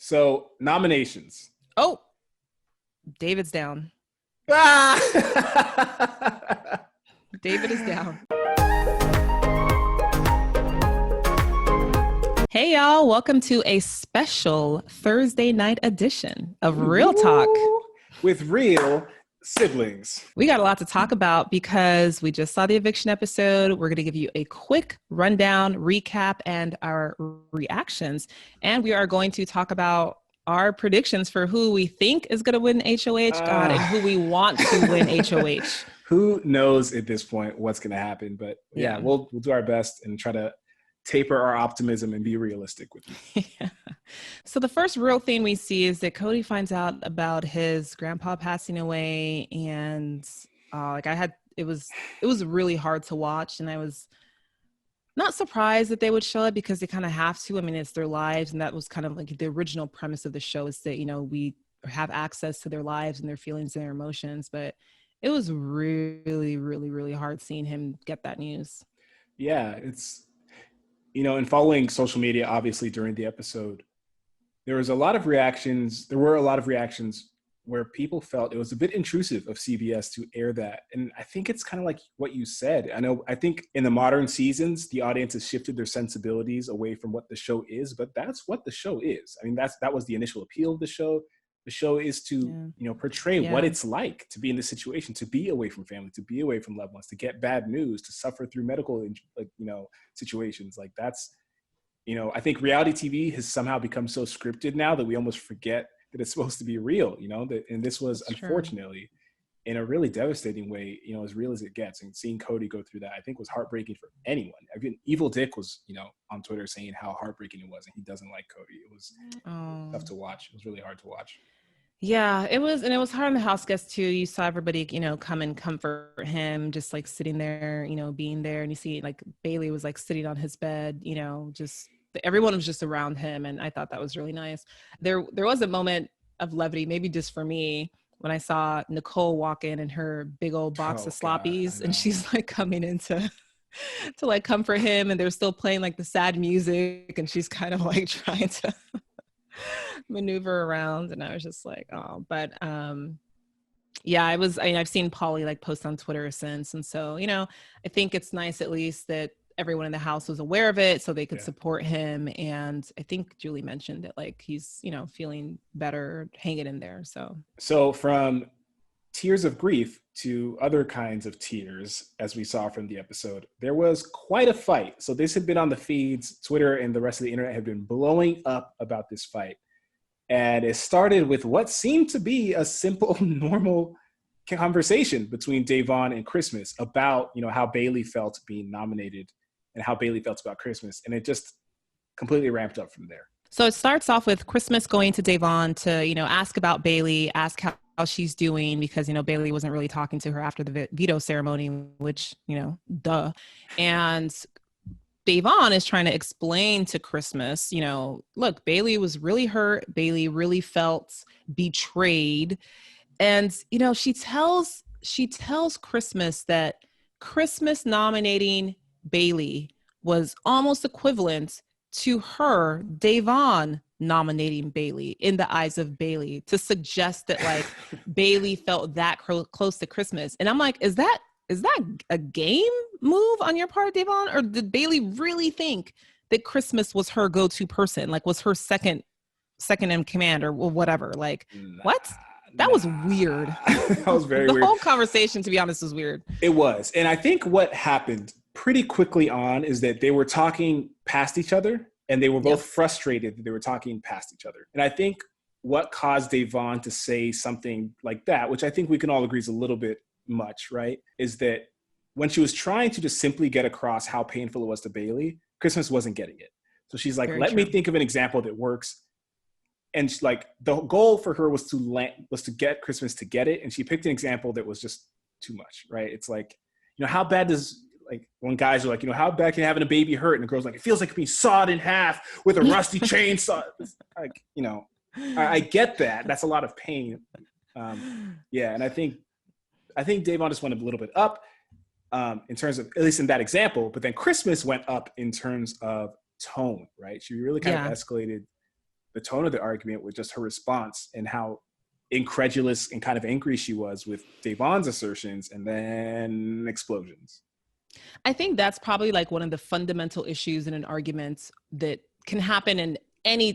So nominations. Oh, David's down. Ah! David is down. Hey, y'all. Welcome to a special Thursday night edition of Real Talk. With real siblings. We got a lot to talk about because we just saw the eviction episode. We're going to give you a quick rundown, recap, and our reactions. And we are going to talk about our predictions for who we think is going to win HoH, and who we want to win HoH. Who knows at this point what's going to happen? But yeah, we'll do our best and try to taper our optimism and be realistic with you. Yeah. So the first real thing we see is that Cody finds out about his grandpa passing away, and it was really hard to watch, and I was not surprised that they would show it because they kind of have to. I mean, it's their lives, and that was kind of like the original premise of the show, is that, you know, we have access to their lives and their feelings and their emotions. But it was really, really, really hard seeing him get that news. Yeah, it's, you know, and following social media, obviously, during the episode, there were a lot of reactions where people felt it was a bit intrusive of CBS to air that. And I think it's kind of like what you said. I think in the modern seasons, the audience has shifted their sensibilities away from what the show is, but that's what the show is. I mean, that was the initial appeal of the show. The show is to, portray what it's like to be in this situation, to be away from family, to be away from loved ones, to get bad news, to suffer through medical, situations. Like that's, I think reality TV has somehow become so scripted now that we almost forget that it's supposed to be real, and this was unfortunately in a really devastating way, as real as it gets. And seeing Cody go through that, I think was heartbreaking for anyone. I mean, Evil Dick was, on Twitter saying how heartbreaking it was, and he doesn't like Cody. It was tough to watch. It was really hard to watch. Yeah, it was. And it was hard on the house guests too. You saw everybody, come and comfort him, just like sitting there, being there. And you see like Bailey was like sitting on his bed, just everyone was just around him. And I thought that was really nice. There was a moment of levity, maybe just for me, when I saw Nicole walk in her big old box of sloppies, and she's like coming in to like comfort him. And they're still playing like the sad music, and she's kind of like trying to maneuver around. And I was just like, oh, but I've seen Polly like post on Twitter since. And so, I think it's nice at least that everyone in the house was aware of it so they could support him. And I think Julie mentioned that like he's, feeling better, hanging in there. So from tears of grief to other kinds of tears, as we saw from the episode, there was quite a fight. So this had been on the feeds. Twitter and the rest of the internet had been blowing up about this fight. And it started with what seemed to be a simple, normal conversation between Devon and Christmas about, how Bailey felt being nominated and how Bailey felt about Christmas. And it just completely ramped up from there. So it starts off with Christmas going to Devon to, ask about Bailey, ask how she's doing, because, Bailey wasn't really talking to her after the veto ceremony, which, duh. And Devon is trying to explain to Christmas, look, Bailey was really hurt. Bailey really felt betrayed. And, she tells Christmas that Christmas nominating Bailey was almost equivalent to her, Devon, nominating Bailey in the eyes of Bailey, to suggest that like Bailey felt that close to Christmas. And I'm like, is that a game move on your part, Devon? Or did Bailey really think that Christmas was her go-to person? Like was her second in command or whatever? Like what? That was weird. That was very weird. The whole conversation, to be honest, was weird. It was. And I think what happened pretty quickly on is that they were talking past each other, and they were both frustrated that they were talking past each other. And I think what caused Devon to say something like that, which I think we can all agree is a little bit much, right, is that when she was trying to just simply get across how painful it was to Bailey, Christmas wasn't getting it. So she's like, let me think of an example that works. And like the goal for her was to get Christmas to get it. And she picked an example that was just too much, right? It's like, how bad does, like when guys are like, how bad can having a baby hurt? And the girl's like, it feels like being sawed in half with a rusty chainsaw. Like, I get that. That's a lot of pain. And I think Devon just went a little bit up in terms of, at least in that example, but then Christmas went up in terms of tone, right? She really kind of escalated the tone of the argument with just her response and how incredulous and kind of angry she was with Devon's assertions, and then explosions. I think that's probably like one of the fundamental issues in an argument that can happen in any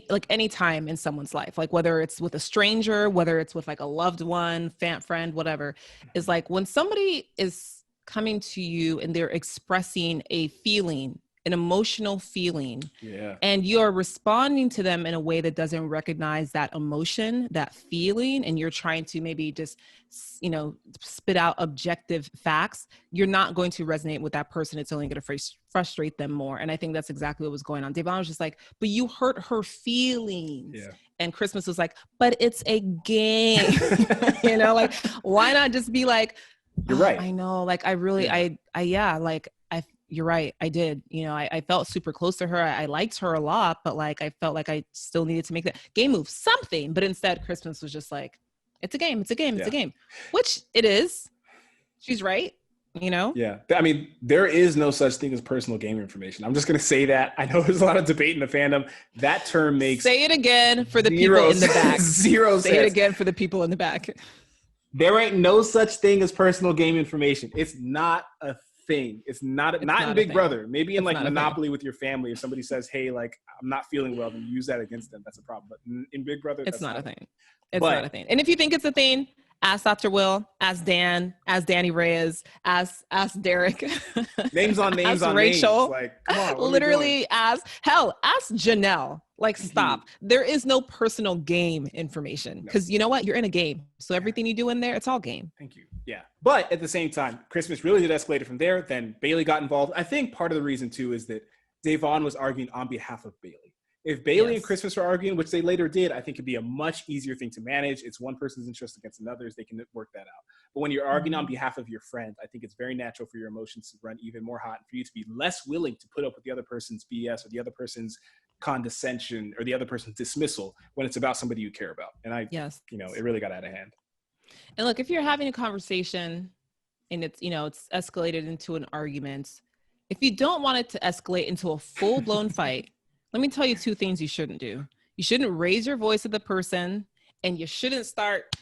time in someone's life, like whether it's with a stranger, whether it's with like a loved one, friend, whatever, is like when somebody is coming to you and they're expressing a feeling, an emotional feeling, and you're responding to them in a way that doesn't recognize that emotion, that feeling, and you're trying to maybe just, spit out objective facts, you're not going to resonate with that person. It's only going to frustrate them more. And I think that's exactly what was going on. Devon was just like, but you hurt her feelings. Yeah. And Christmas was like, but it's a game. Like, why not just be like, you're right. I know, like, I really, you're right. I did. I felt super close to her. I liked her a lot, but like, I felt like I still needed to make that game move, something. But instead, Christmas was just like, it's a game. It's a game. It's a game, which it is. She's right. Yeah. I mean, there is no such thing as personal game information. I'm just going to say that. I know there's a lot of debate in the fandom. That term makes Say it again for the people in the back. Zero Say it again for the people in the back. There ain't no such thing as personal game information. It's not a thing. It's not in Big Brother. Maybe in like Monopoly with your family, if somebody says, hey, like, I'm not feeling well, then you use that against them. That's a problem. But in Big Brother, it's not a thing. It's not a thing. And if you think it's a thing, ask Dr. Will, ask Dan, ask Danny Reyes, ask Derek. Names on names on Rachel. names. Like, come on. Literally ask Janelle. Like, stop. There is no personal game information because you know what? You're in a game. So everything you do in there, it's all game. Thank you. Yeah. But at the same time, Christmas really did escalate from there. Then Bailey got involved. I think part of the reason too is that Devon was arguing on behalf of Bailey. If Bailey and Christmas were arguing, which they later did, I think it'd be a much easier thing to manage. It's one person's interest against another's. They can work that out. But when you're arguing on behalf of your friend, I think it's very natural for your emotions to run even more hot and for you to be less willing to put up with the other person's BS or the other person's condescension or the other person's dismissal when it's about somebody you care about. And it really got out of hand. And look, if you're having a conversation and it's escalated into an argument, if you don't want it to escalate into a full-blown fight, let me tell you two things you shouldn't do. You shouldn't raise your voice at the person, and you shouldn't start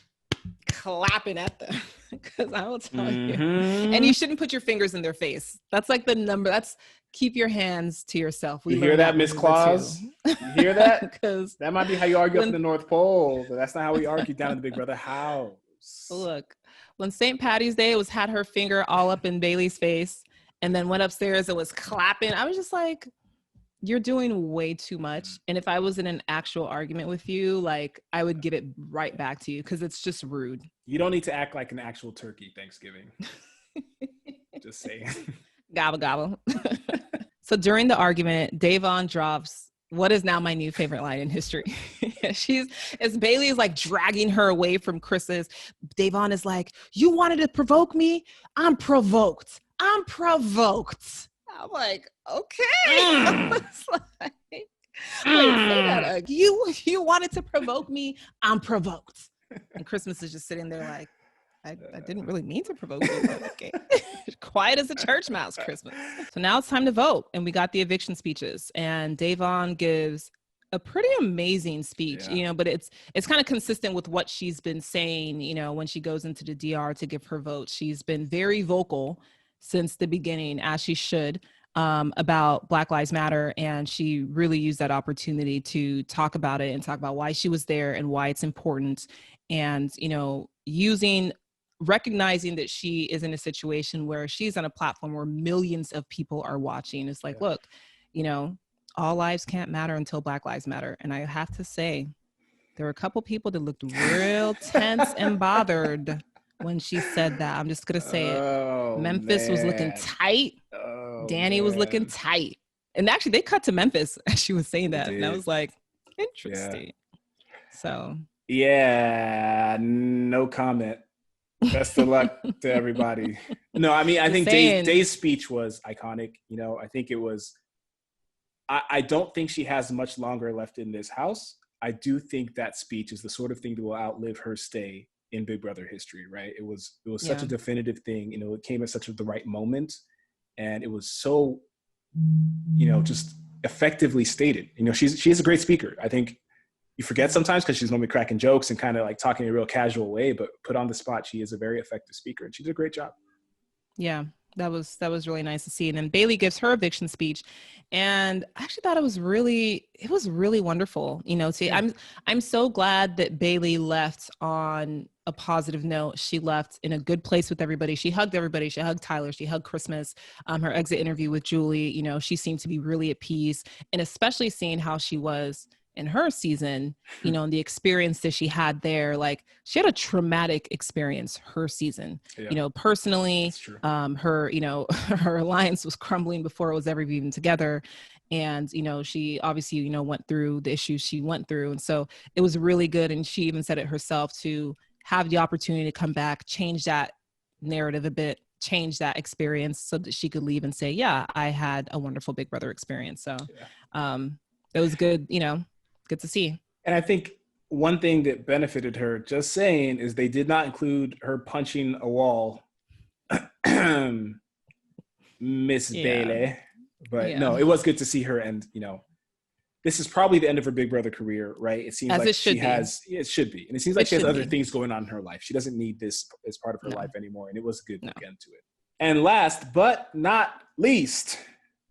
clapping at them, because I will tell you. And you shouldn't put your fingers in their face. That's like the number. That's keep your hands to yourself. You hear that, Miss Claus? You hear that? Because that might be how you argue up in the North Pole, but that's not how we argue down in the Big Brother house. Look, when St. Patty's Day had her finger all up in Bailey's face and then went upstairs and was clapping, I was just like, you're doing way too much. And if I was in an actual argument with you, like, I would give it right back to you because it's just rude. You don't need to act like an actual turkey Thanksgiving. Just saying. Gobble, gobble. So during the argument, Devon drops what is now my new favorite line in history. As Bailey is like dragging her away from Chris's, Devon is like, you wanted to provoke me? I'm provoked. I'm like, okay. I was like, wait, say that again. You wanted to provoke me? I'm provoked. And Christmas is just sitting there like, I didn't really mean to provoke you, but okay. Quiet as a church mouse, Christmas. So now it's time to vote. And we got the eviction speeches. And Devon gives a pretty amazing speech, but it's kind of consistent with what she's been saying, when she goes into the DR to give her vote. She's been very vocal since the beginning, as she should, about Black Lives Matter. And she really used that opportunity to talk about it and talk about why she was there and why it's important. And, recognizing that she is in a situation where she's on a platform where millions of people are watching. It's like, look, all lives can't matter until Black Lives Matter. And I have to say, there were a couple people that looked real tense and bothered when she said that. I'm just going to say it. Memphis was looking tight. Danny was looking tight. And actually, they cut to Memphis as she was saying that. And I was like, interesting. So. Yeah, no comment. Best of luck to everybody. No, I mean, I think Day's speech was iconic. I think it was, I don't think she has much longer left in this house. I do think that speech is the sort of thing that will outlive her stay in Big Brother history, right? It was such a definitive thing. It came at such the right moment. And it was so, just effectively stated. She's a great speaker. I think you forget sometimes because she's normally cracking jokes and kind of like talking in a real casual way, but put on the spot, she is a very effective speaker and she did a great job. Yeah, that was really nice to see. And then Bailey gives her eviction speech, and I actually thought it was really wonderful. You know, see, Yeah. I'm so glad that Bailey left on a positive note. She left in a good place with everybody. She hugged everybody. She hugged Tyler. She hugged Christmas. Her exit interview with Julie, you know, she seemed to be really at peace, and especially seeing how she was in her season, you know, and the experience that she had there. Like, she had a traumatic experience her season, Yeah, you know, personally. that's true. Her, you know, her alliance was crumbling before it was ever even together. And, you know, she obviously, you know, went through the issues she went through. And so it was really good. And she even said it herself, to have the opportunity to come back, change that narrative a bit, change that experience so that she could leave and say, yeah, I had a wonderful Big Brother experience. So it was good, you know, good to see. And I think one thing that benefited her, just saying, is they did not include her punching a wall, Miss Yeah. Bailey. But Yeah. no, it was good to see her. And, you know, this is probably the end of her Big Brother career, right? It seems As like it should she be. has, it should be. And it seems like It she has should other be. things going on in her life. She doesn't need this as part of her No. life anymore. And it was a good No. end to it. And last but not least,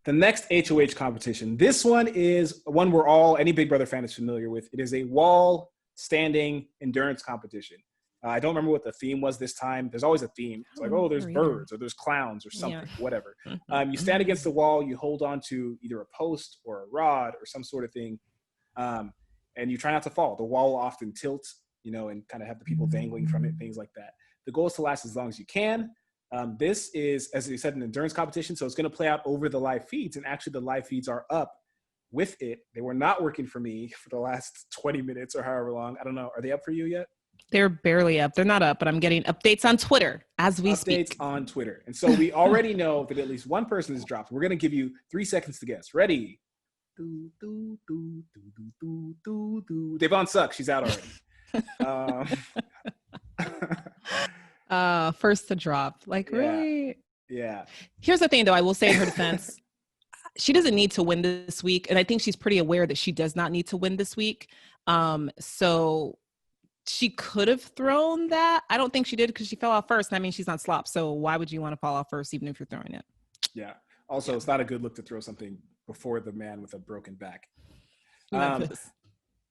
the next HOH competition. This one is one we're all, any Big Brother fan is familiar with. It is a wall standing endurance competition. I don't remember what the theme was this time. There's always a theme. It's like, oh, there's birds or there's clowns or something, whatever. You stand against the wall, you hold on to either a post or a rod or some sort of thing, and you try not to fall. The wall will often tilt, you know, and kind of have the people dangling from it, things like that. The goal is to last as long as you can. This is, as you said, an endurance competition, so it's going to play out over the live feeds, and actually the live feeds are up with it. They were not working for me for the last 20 minutes or however long. I don't know. Are they up for you yet? They're barely up. They're not up, but I'm getting updates on Twitter as we speak. Updates on Twitter. And so we already know that at least one person has dropped. We're going to give you 3 seconds to guess. Ready? Devon sucks. She's out already. First to drop. Like, yeah. really? Yeah. Here's the thing, though. I will say in her defense, she doesn't need to win this week. And I think she's pretty aware that she does not need to win this week. So she could have thrown that. I don't think she did because she fell off first. I mean, she's not slop. So why would you want to fall off first, even if you're throwing it? Yeah. Also, it's not a good look to throw something before the man with a broken back.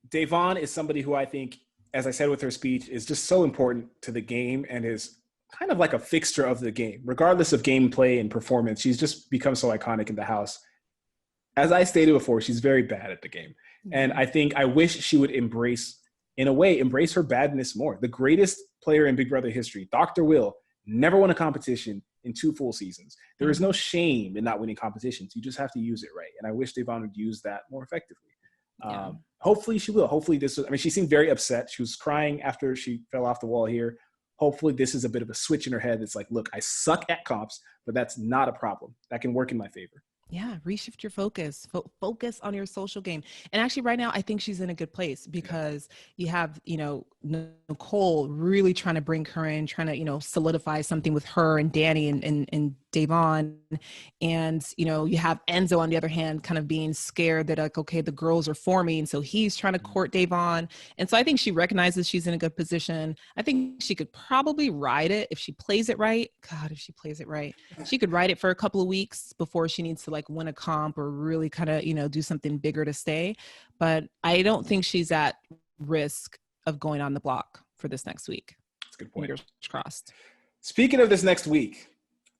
Devon is somebody who I think, as I said with her speech, is just so important to the game and is kind of like a fixture of the game. Regardless of gameplay and performance, she's just become so iconic in the house. As I stated before, she's very bad at the game. And I think I wish she would embrace her badness more. The greatest player in Big Brother history, Dr. Will, never won a competition in 2 full seasons. There is no shame in not winning competitions. You just have to use it right. And I wish Devon would use that more effectively. Hopefully she will. Hopefully she seemed very upset. She was crying after she fell off the wall here. Hopefully this is a bit of a switch in her head. It's like, look, I suck at comps, but that's not a problem. That can work in my favor. Yeah, reshift your focus. Focus on your social game. And actually right now, I think she's in a good place because you have, you know, Nicole really trying to bring her in, trying to, you know, solidify something with her and Danny and Devon. And, you know, you have Enzo on the other hand, kind of being scared that like, okay, the girls are forming. So he's trying to court Devon. And so I think she recognizes she's in a good position. I think she could probably ride it if she plays it right. God, if she plays it right, she could ride it for a couple of weeks before she needs to like win a comp or really kind of, you know, do something bigger to stay. But I don't think she's at risk of going on the block for this next week. That's a good point. Fingers crossed. Speaking of this next week,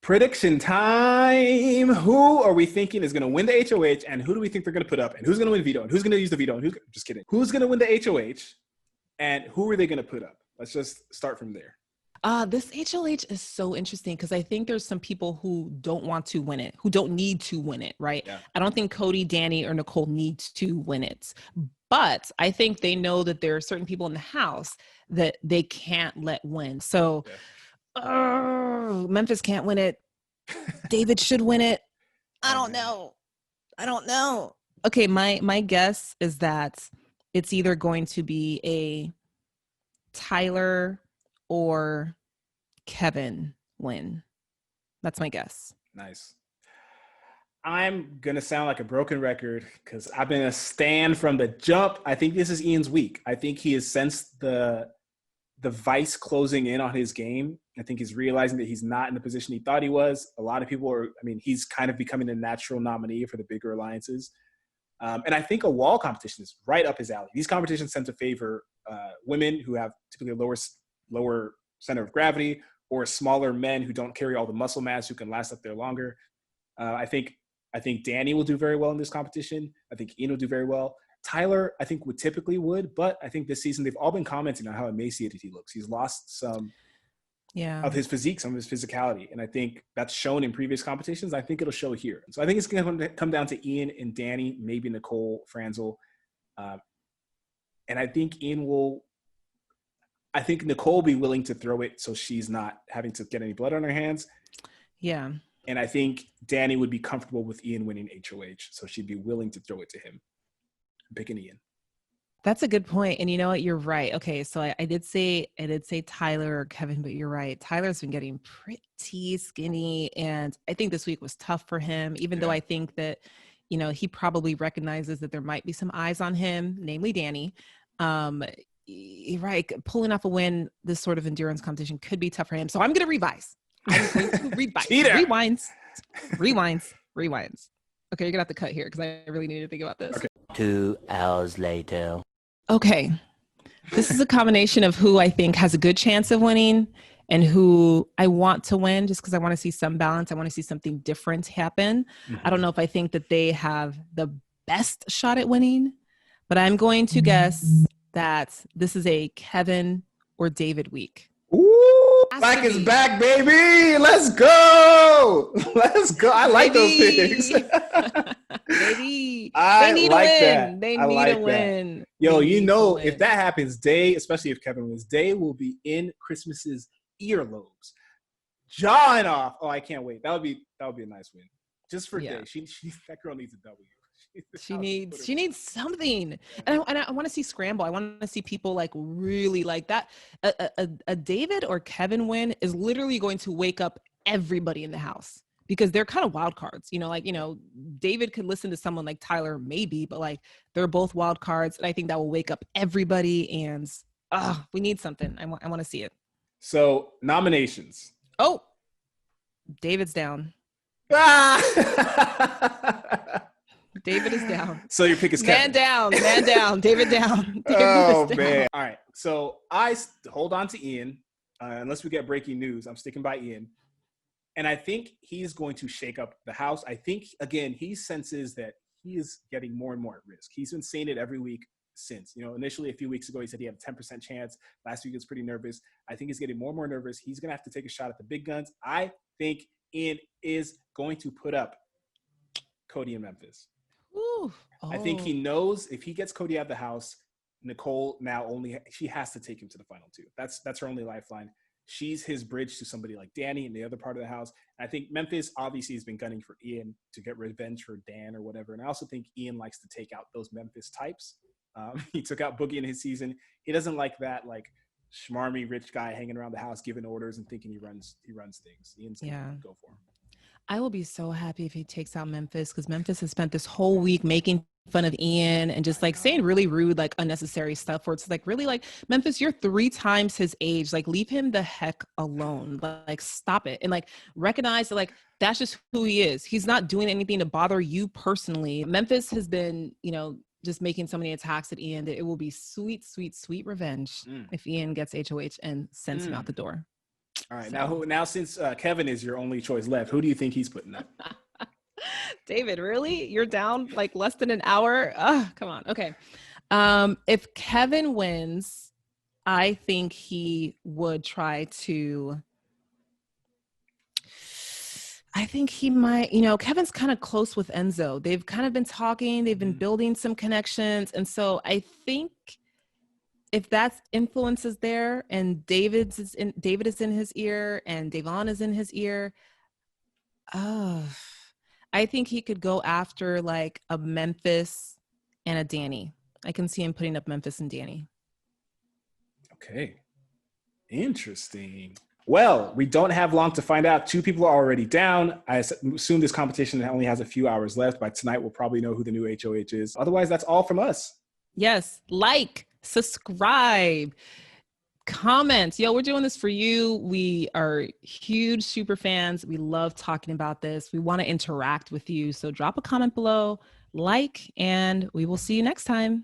prediction time. Who are we thinking is going to win the HOH, and who do we think they're going to put up, and who's going to win veto, and who's going to use the veto, and just kidding. Who's going to win the HOH, and who are they going to put up? Let's just start from there. This HoH is so interesting because I think there's some people who don't want to win it, who don't need to win it, right? Yeah. I don't think Cody, Danny, or Nicole need to win it. But I think they know that there are certain people in the house that they can't let win. So Memphis can't win it. David should win it. I don't know. Okay, my guess is that it's either going to be a Tyler or Kevin win. That's my guess. Nice. I'm going to sound like a broken record because I've been a stan from the jump. I think this is Ian's week. I think he has sensed the vice closing in on his game. I think he's realizing that he's not in the position he thought he was. A lot of people are, I mean, he's kind of becoming a natural nominee for the bigger alliances. And I think a wall competition is right up his alley. These competitions tend to favor women who have typically a lower center of gravity, or smaller men who don't carry all the muscle mass who can last up there longer. I think Danny will do very well in this competition. I think Ian will do very well. Tyler, I think would, but I think this season they've all been commenting on how emaciated he looks. He's lost some of his physique, some of his physicality. And I think that's shown in previous competitions. I think it'll show here. So I think it's going to come down to Ian and Danny, maybe Nicole Franzel. And I think Nicole will be willing to throw it so she's not having to get any blood on her hands. Yeah. And I think Danny would be comfortable with Ian winning HoH, so she'd be willing to throw it to him. I'm picking Ian. That's a good point. And you know what? You're right. Okay. So I did say Tyler or Kevin, but you're right. Tyler's been getting pretty skinny. And I think this week was tough for him, even though I think that, you know, he probably recognizes that there might be some eyes on him, namely Danny. Right. Pulling off a win, this sort of endurance competition could be tough for him. So I'm going to revise. I'm going to revise. Rewinds. Okay. You're going to have to cut here because I really need to think about this. Okay. 2 hours later. Okay. This is a combination of who I think has a good chance of winning and who I want to win, just because I want to see some balance. I want to see something different happen. Mm-hmm. I don't know if I think that they have the best shot at winning, but I'm going to guess that this is a Kevin or David week. Ooh, Black is back, baby. Let's go. Let's go. I like those picks. Baby. I they need like a win. that. They I need like a win. That. Yo, they you know, if that happens, Day, especially if Kevin wins, Day will be in Christmas's earlobes, jawing off. Oh, I can't wait. That would be a nice win. Just for Day. She that girl needs a W. She needs something. And I want to see scramble. I want to see people like really like that. A David or Kevin win is literally going to wake up everybody in the house, because they're kind of wild cards, you know, like, you know, David could listen to someone like Tyler, maybe, but like they're both wild cards. And I think that will wake up everybody, and we need something. I want to see it. So nominations. Oh, David's down. David is down. So your pick is Kevin. Man down, David down. Oh, man. All right. So I hold on to Ian. Unless we get breaking news, I'm sticking by Ian. And I think he's going to shake up the house. I think, again, he senses that he is getting more and more at risk. He's been saying it every week since. You know, initially a few weeks ago, he said he had a 10% chance. Last week he was pretty nervous. I think he's getting more and more nervous. He's going to have to take a shot at the big guns. I think Ian is going to put up Cody in Memphis. Ooh. Oh. I think he knows if he gets Cody out of the house, Nicole she has to take him to the final two. That's her only lifeline. She's his bridge to somebody like Danny in the other part of the house. And I think Memphis obviously has been gunning for Ian to get revenge for Dan or whatever. And I also think Ian likes to take out those Memphis types. He took out Boogie in his season. He doesn't like that like schmarmy rich guy hanging around the house giving orders and thinking he runs things. Ian's gonna go for him. I will be so happy if he takes out Memphis, because Memphis has spent this whole week making fun of Ian and just like saying really rude, like unnecessary stuff, where it's like, really, like, Memphis, you're 3 times his age. Like, leave him the heck alone. Like, stop it. And like, recognize that, like, that's just who he is. He's not doing anything to bother you personally. Memphis has been, you know, just making so many attacks at Ian that it will be sweet, sweet, sweet revenge if Ian gets HoH and sends him out the door. All right. So. Now since Kevin is your only choice left, who do you think he's putting up? David, really? You're down like less than an hour? Come on. Okay. If Kevin wins, I think he would try to, I think he might, you know, Kevin's kind of close with Enzo. They've kind of been talking, they've been building some connections. And so I think if that influence is there and David is in his ear and Devon is in his ear, I think he could go after like a Memphis and a Danny. I can see him putting up Memphis and Danny. Okay. Interesting. Well, we don't have long to find out. 2 people are already down. I assume this competition only has a few hours left. By tonight, we'll probably know who the new HoH is. Otherwise, that's all from us. Yes. Like, subscribe, comments. Yo, we're doing this for you. We are huge super fans. We love talking about this. We want to interact with you. So drop a comment below, like, and we will see you next time.